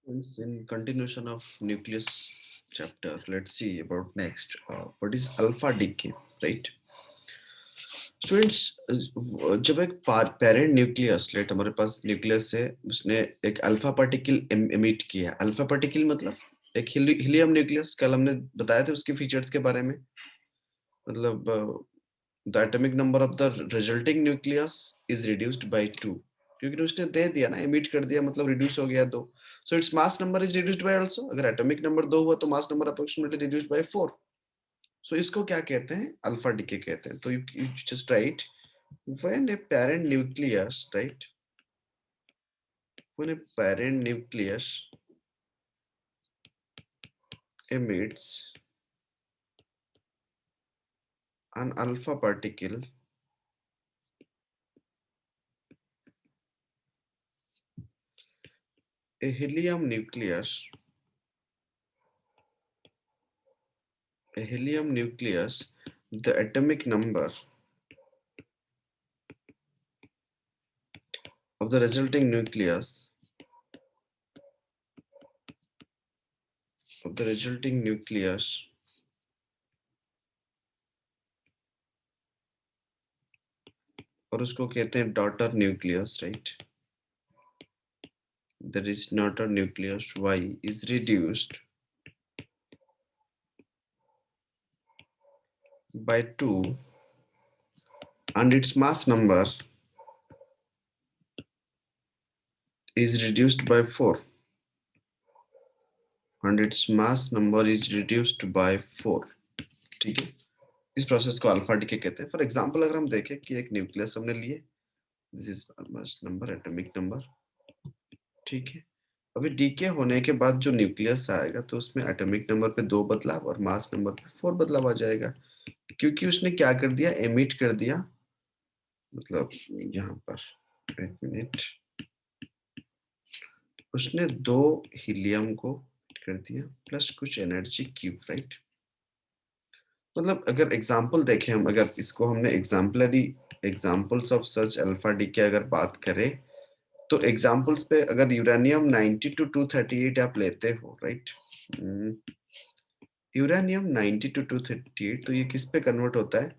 In continuation of nucleus chapter, let's see about next. What is alpha decay, right? Students, जब एक parent nucleus late हमारे पास nucleus है, उसने एक alpha particle emit किया है। अल्फा पार्टिकल मतलब एक हीलियम न्यूक्लियस, कल हमने बताया था उसके फीचर्स के बारे में। मतलब the atomic number of the resulting nucleus is reduced by 2, क्योंकि उसने दे दिया ना, एमिट कर दिया, मतलब रिड्यूस हो गया 2। So its mass number is reduced by also. अगर एटॉमिक नंबर 2 हुआ तो mass number approximately reduced by 4। सो इसको क्या कहते हैं? अल्फा डीके कहते हैं। तो you just right when a parent nucleus, right? When a parent nucleus emits an alpha particle, a helium nucleus, the atomic number of the resulting nucleus और उसको कहते हैं daughter nucleus, right? That is daughter nucleus Y is reduced by 2 and its mass number is reduced by 4 and its mass number is reduced by 4। ठीक है, इस process को alpha decay कहते हैं। फॉर एग्जांपल अगर हम देखें कि एक न्यूक्लियस हमने लिए, this is mass number, atomic number, ठीक है। अभी डीके होने के बाद जो न्यूक्लियस आएगा तो उसमें एटॉमिक नंबर पे 2 बदलाव और मास नंबर पे 4 बदलाव आ जाएगा, क्योंकि उसने क्या कर दिया, एमिट कर दिया। मतलब यहाँ पर एक मिनट, उसने 2 हीलियम को कर दिया प्लस कुछ एनर्जी क्यूब, राइट? मतलब अगर एग्जाम्पल देखें हम, अगर इसको हमने exemplary examples of such alpha D की अगर बात करें, तो एग्जाम्पल्स पे अगर यूरेनियम 90 to 238 आप लेते हो, राइट? यूरेनियम 90 to 238, तो ये किस पे कन्वर्ट होता है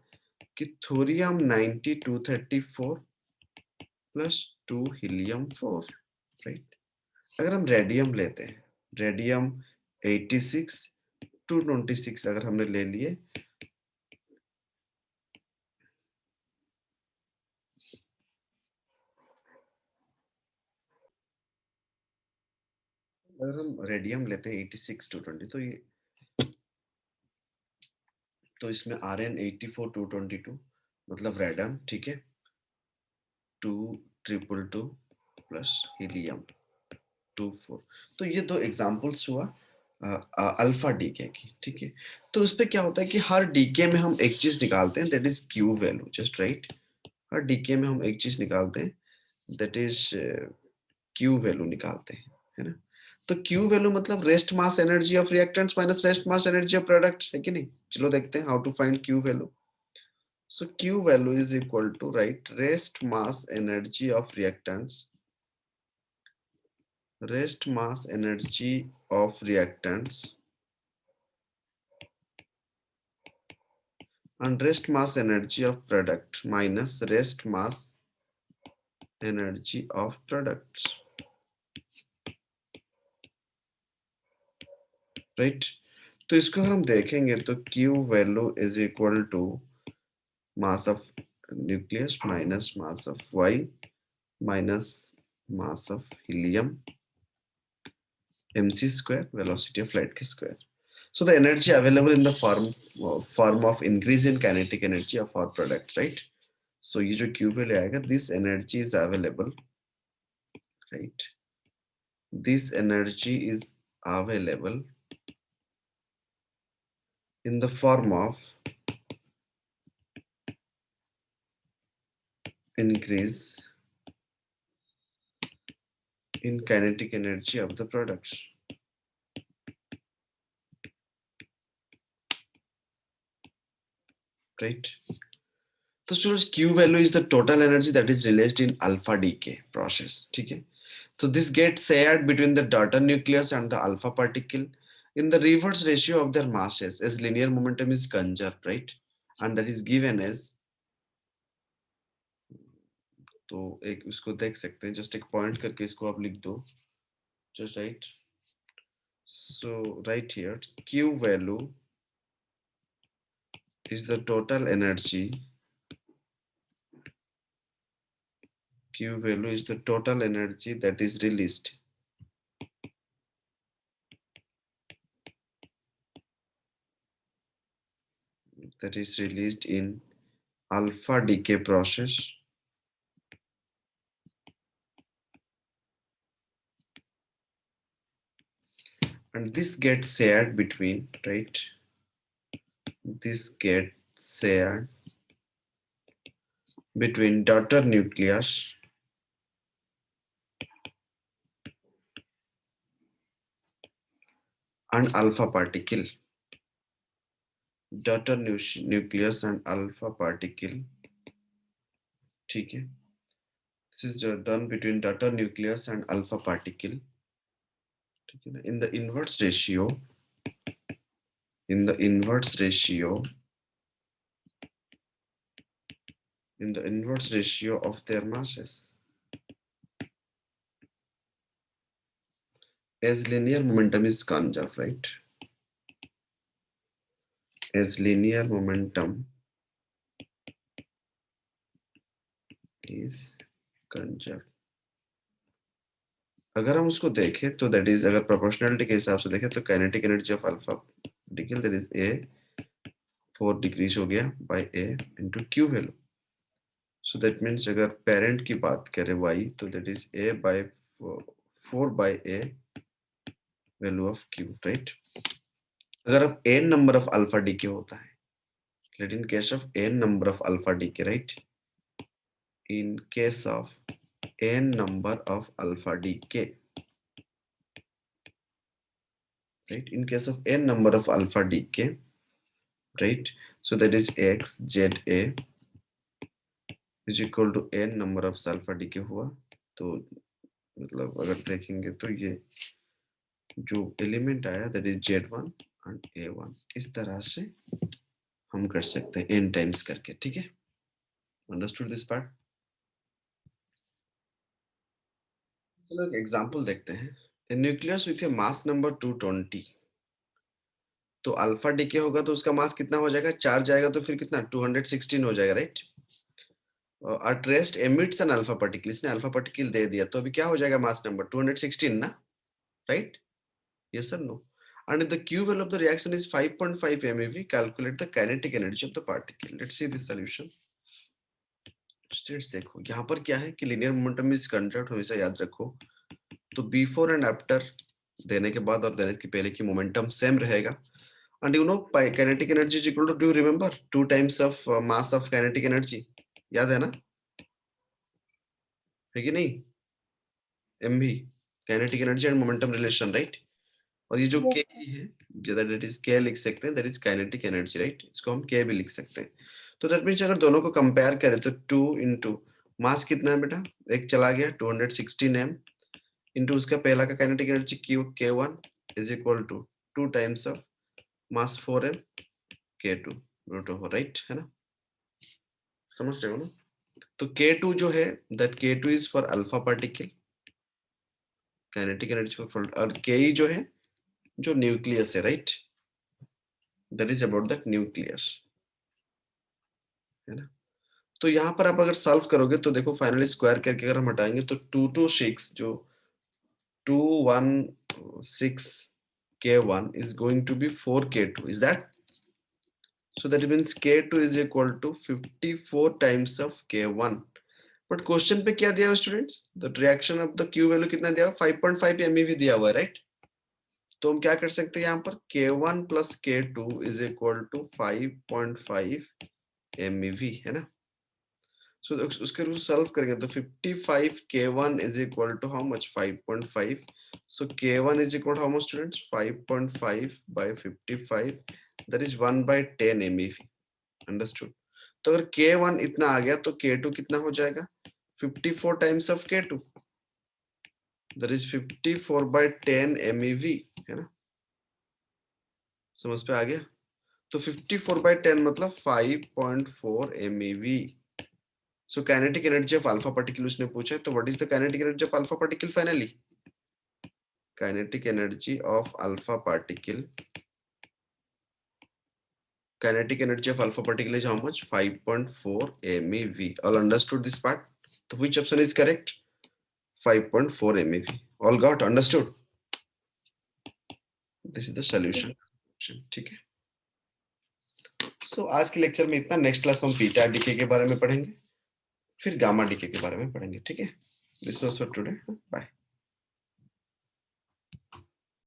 कि थोरियम 90 234 प्लस 2 हीलियम 4, राइट? अगर हम रेडियम लेते हैं, रेडियम 86 226 अगर हमने ले लिए, अगर हम रेडियम लेते हैं 86 220, तो ये, तो इसमें आर एन 84 222 मतलब रेडन, ठीक है, 222 प्लस हीलियम 24। तो ये 2 एग्जांपल्स हुआ अल्फा डीके की, ठीक है। तो उस पे क्या होता है कि हर डीके में हम एक चीज निकालते हैं, that is Q value, just right. हर डीके में हम एक चीज निकालते हैं, दैट इज क्यू वैल्यू निकालते हैं, है ना? तो क्यू वैल्यू मतलब rest mass energy of reactants minus rest mass energy of products, है कि नहीं? चलो देखते हैं how to find Q value. So Q value is equal to, right, rest mass energy of reactants, rest mass energy of reactants and rest mass energy of product minus rest mass energy of products, right? तो इसको अगर हम देखेंगे तो Q value is equal to mass of nucleus minus mass of Y minus mass of helium mc square, velocity of light square. So the energy available in the form of increase in kinetic energy of our product, right? So ये जो Q पे ले आएगा, this energy is available, right? This energy is available in the form of increase in kinetic energy of the products, right? तो students Q value is the total energy that is released in alpha decay process, ठीक है? So this gets shared between the daughter nucleus and the alpha particle in the reverse ratio of their masses as linear momentum is conserved, right? And that is given as, तो एक उसको देख सकते हैं, just एक point करके इसको आप लिख दो, just right. So right here, Q value is the total energy. Q value is the total energy that is released. That is released in alpha decay process. And this gets shared between, right? This gets shared between daughter nucleus and alpha particle. Daughter nucleus and alpha particle. ठीक है. This is done between daughter nucleus and alpha particle. ठीक है ना? In the inverse ratio. In the inverse ratio. In the inverse ratio of their masses. As linear momentum is conserved, right? As linear momentum is conserved. अगर हम उसको देखें तो that is, अगर proportionality के हिसाब से देखें तो kinetic energy of alpha particle that is A 4 decrease हो गया by A into Q value. So that means अगर पेरेंट की बात करें y तो that is a by 4 by a value of q, right. अगर अब n number of alpha decay होता है, let in case of n number of alpha decay, right, in case of n number of alpha decay, right, in case of n number of alpha decay, right, so that is x z a is equal to n number of alpha decay हुआ. तो मतलब अगर देखेंगे तो ये जो element आया that is z1 and a1, इस तरह से हम कर सकते हैं n टाइम्स करके. ठीक है, अंडरस्टूड दिस पार्ट. चलो एक एग्जांपल देखते हैं. A nucleus with a mass number 220, तो अल्फा डीके होगा तो उसका मास कितना हो जाएगा, 4 जाएगा तो फिर कितना 216 हो जाएगा, right. at rest emits an alpha particle, इसने अल्फा पार्टिकल दे दिया तो अभी क्या हो जाएगा मास नंबर 216 ना, right. yes or no. And if the Q value of the reaction is 5.5 MeV, calculate the kinetic energy of the particle. Let's see this solution. Students देखो यहाँ पर क्या है कि लिनियर मोमेंटम इज कंजर्व्ड, हमेशा याद रखो. तो बिफोर एंड आफ्टर देने के बाद और देने के पहले की मोमेंटम सेम रहेगा. And you know, kinetic energy is equal to, do you remember, 2 times of mass of kinetic energy. याद है ना, है कि नहीं, mv, kinetic energy and momentum relation, right. और ये जो k है, दैट इज k लिख सकते हैं, that is kinetic energy, right. इसको हम k भी लिख सकते हैं. तो दैट मींस अगर दोनों को कंपेयर करें तो 2 into मास कितना है बेटा, एक चला गया 216 m into उसका पहला का kinetic energy q k1 is equal to 2 times of mass 4m k2 root over, right, है ना, समझ रहे हो ना. तो k2 जो है, that k2 is for alpha particle kinetic energy for, और ke जो है जो न्यूक्लियस है, right, that is about that nucleus, है ना. तो यहाँ पर आप अगर सॉल्व करोगे तो देखो फाइनली स्क्वायर करके अगर हम हटाएंगे तो 226 जो 216 k1 is going to be 4 k2, is that, so that means k2 is equal to 54 times of k1. But question पे क्या दिया हुआ students, the reaction of the Q value कितना दिया हुआ, 5.5 MeV दिया हुआ है, राइट. तो हम क्या कर सकते हैं यहाँ पर, k1 plus k2 is equal to 5.5 MeV, है ना. सो उसके रूल सॉल्व करेंगे तो 55 k1 is equal to how much, 5.5. So k1 is equal to how much students, 5.5 by 55, that is 1/10 MeV. Understood. तो अगर k1 इतना आ गया तो k2 कितना हो जाएगा, 54 times of k2, that is 54/10 MeV, है ना? समझ पे आ गया? तो 54/10 मतलब 5.4 MeV. So kinetic energy of alpha particle उसने पूछा है, तो what is the kinetic energy of alpha particle finally? Kinetic energy of alpha particle. Kinetic energy of alpha particle is how much? 5.4 MeV. All understood this part? So which option is correct? 5.4 MeV. All got understood? This is the solution. ठीक है. So आज के lecture में इतना. Next class हम beta decay के बारे में पढ़ेंगे, फिर गामा डीके के बारे में पढ़ेंगे. ठीक है. This was for today. Bye.